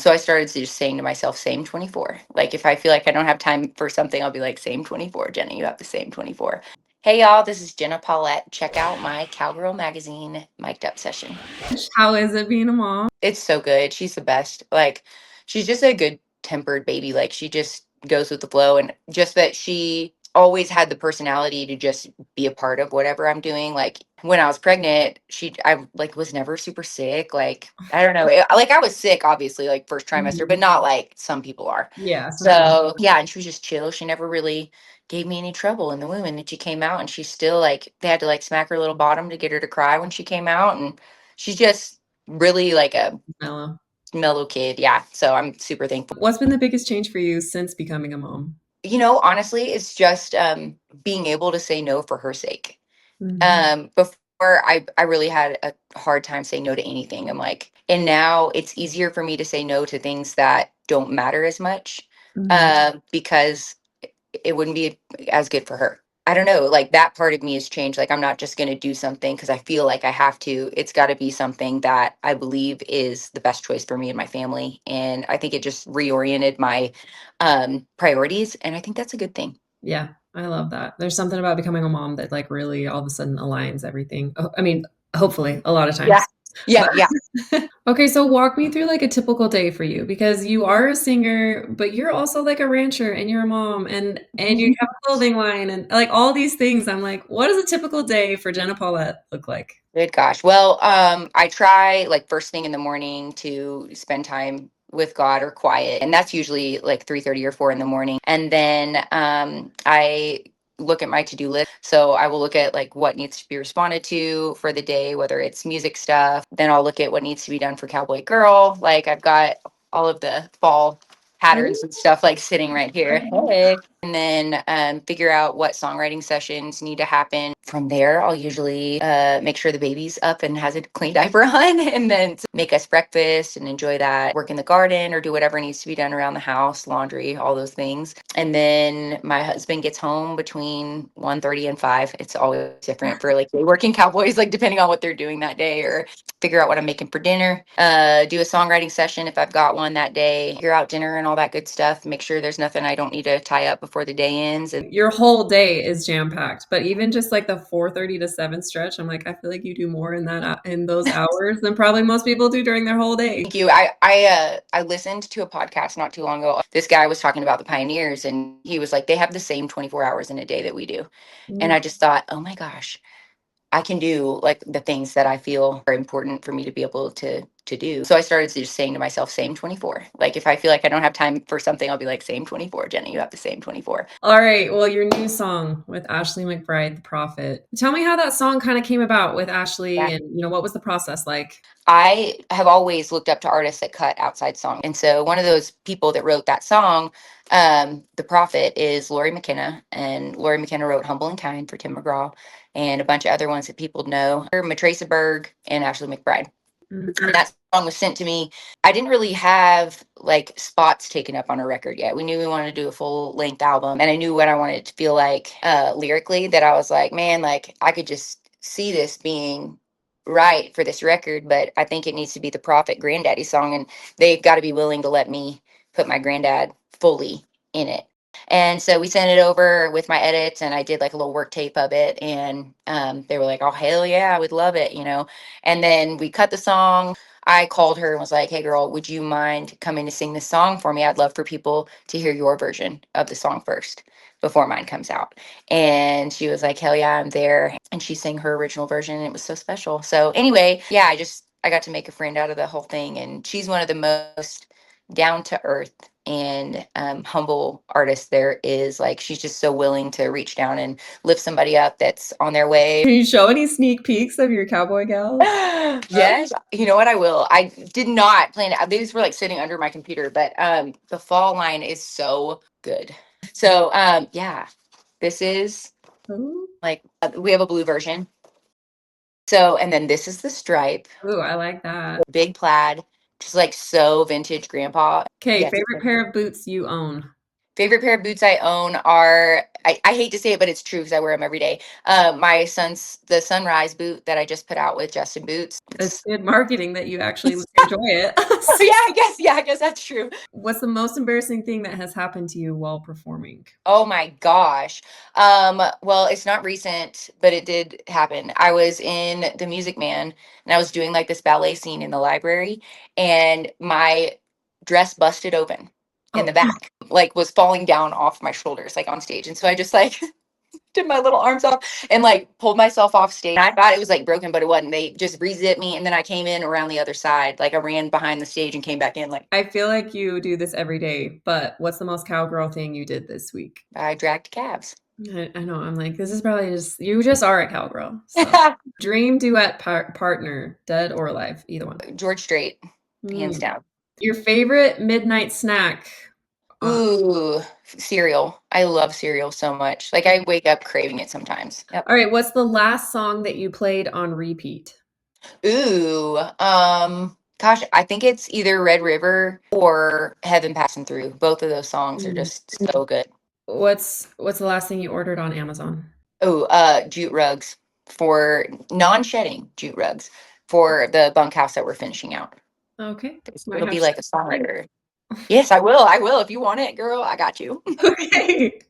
So I started just saying to myself, same 24. Like if I feel like I don't have time for something, I'll be like, same 24, Jenna, you have the same 24. Hey y'all, this is Jenna Paulette. Check out my COWGIRL Magazine mic'd up session. How is it being a mom? It's so good. She's the best. Like she's just a good tempered baby. Like she just goes with the flow, and just that she always had the personality to just be a part of whatever I'm doing. Like when I was pregnant, I like was never super sick. Like I don't know. Like I was sick obviously like first trimester, but Mhm. not like some people are. Yeah, some people. So, yeah, and she was just chill. She never really gave me any trouble in the womb, and then she came out and she's still like they had to like smack her little bottom to get her to cry when she came out, and she's just really like a Mellow. mellow kid. Yeah. So I'm super thankful. What's been the biggest change for you since becoming a mom? Honestly, it's just being able to say no for her sake. Mhm. Before I really had a hard time saying no to anything. I'm like, and now it's easier for me to say no to things that don't matter as much, Mhm. because it wouldn't be as good for her. I don't know, like that part of me has changed. Like I'm not just going to do something because I feel like I have to. It's got to be something that I believe is the best choice for me and my family. And I think it just reoriented my priorities, and I think that's a good thing. Yeah, I love that. There's something about becoming a mom that like really all of a sudden aligns everything. I mean, hopefully a lot of Yeah. times. Yeah, But yeah. okay, so walk me through like a typical day for you because you are a singer, but you're also like a rancher and you're a mom and you have a clothing line and like all these things. I'm like, what does a typical day for Jenna Paulette look like? Good gosh. Well, I try like first thing in the morning to spend time with God or quiet, and that's usually like 3:30 or 4 in the morning. And then I look at my to-do list. So I will look at like what needs to be responded to for the day, whether it's music stuff. Then I'll look at what needs to be done for Cowboy Girl. Like I've got all of the fall patterns and stuff like sitting right here. Hey. And then figure out what songwriting sessions need to happen. From there, I'll usually make sure the baby's up and has a clean diaper on, and then make us breakfast and enjoy that. Work in the garden or do whatever needs to be done around the house, laundry, all those things. And then my husband gets home between 1:30 and 5. It's always different for like working cowboys, like depending on what they're doing that day, or figure out what I'm making for dinner, do a songwriting session if I've got one that day, figure out dinner and all that good stuff, make sure there's nothing I don't need to tie up before the day ends. And Your whole day is jam-packed, but even just like the 4:30 to 7 stretch, I'm like, I feel like you do more in that in those hours than probably most people do during their whole day. thank you. I listened to a podcast not too long ago. This guy was talking about the pioneers, and he was like, they have the same 24 hours in a day that we do. And Mm. I just thought, oh my gosh, I can do like the things that I feel are important for me to be able to do. So I started just saying to myself, same 24. Like if I feel like I don't have time for something, I'll be like, same 24, Jenna, you have the same 24. All right, well, your new song with Ashley McBryde, The Prophet. Tell me how that song kind of came about with Ashley Yeah. and what was the process like? I have always looked up to artists that cut outside songs. And so one of those people that wrote that song, The Prophet, is Lori McKenna. And Lori McKenna wrote Humble and Kind for Tim McGraw and a bunch of other ones that people know. Matraca Berg and Ashley McBryde. Mhm. And that song was sent to me. I didn't really have like spots taken up on a record yet. We knew we wanted to do a full length album, and I knew what I wanted it to feel like lyrically, that I was like, man, like I could just see this being right for this record, but I think it needs to be the Prophet Granddaddy song, and they've got to be willing to let me put my granddad fully in it. And so we sent it over with my edits, and I did like a little work tape of it, and they were like, oh hell yeah, I would love it. And then we cut the song. I called her and was like, hey, girl, would you mind coming to sing this song for me? I'd love for people to hear your version of the song first before mine comes out. And she was like, hell yeah, I'm there. And she sang her original version, and it was so special. So, anyway, yeah, I got to make a friend out of the whole thing. And she's one of the most down to earth and humble artists there is. Like, she's just so willing to reach down and lift somebody up that's on their way. Can you show any sneak peeks of your cowboy gals? Yes, you know what, I will. I did not plan it. These were like sitting under my computer, but the fall line is so good. So yeah, this is Ooh, like we have a blue version. So and then this is the stripe, ooh, I like that. big plaid, just like so vintage grandpa. Okay, Yes. favorite pair of boots you own? Favorite pair of boots I own are, I hate to say it, but it's true because I wear them every day. My son's, the Sunrise boot that I just put out with Justin Boots. It's It's, good marketing that you actually enjoy it. yeah, I guess that's true. What's the most embarrassing thing that has happened to you while performing? Oh my gosh. Well, it's not recent, but it did happen. I was in The Music Man and I was doing like this ballet scene in the library and my dress busted open in the Oh, back, like was falling down off my shoulders, like on stage. And so I just like did my little arms off and like pulled myself off stage. I thought it was like broken, but it wasn't. They just re-zipped me and then I came in around the other side. Like I ran behind the stage and came back in. Like I feel like you do this every day, but what's the most cowgirl thing you did this week? I dragged cabs. I know. I'm like, this is probably just you just are a cowgirl. So, dream duet partner, dead or alive, either one. George Strait, hands Mm. down. Your favorite midnight snack? Ooh, cereal. I love cereal so much. Like I wake up craving it sometimes. Yep. All right, what's the last song that you played on repeat? Ooh, gosh, I think it's either Red River or Heaven Passing Through. Both of those songs are Mm. just so good. What's the last thing you ordered on Amazon? Oh, jute rugs for non-shedding jute rugs for the bunkhouse that we're finishing out. Okay, might It'll have be to. like a songwriter. Yes, I will. I will. If you want it, girl, I got you. Okay.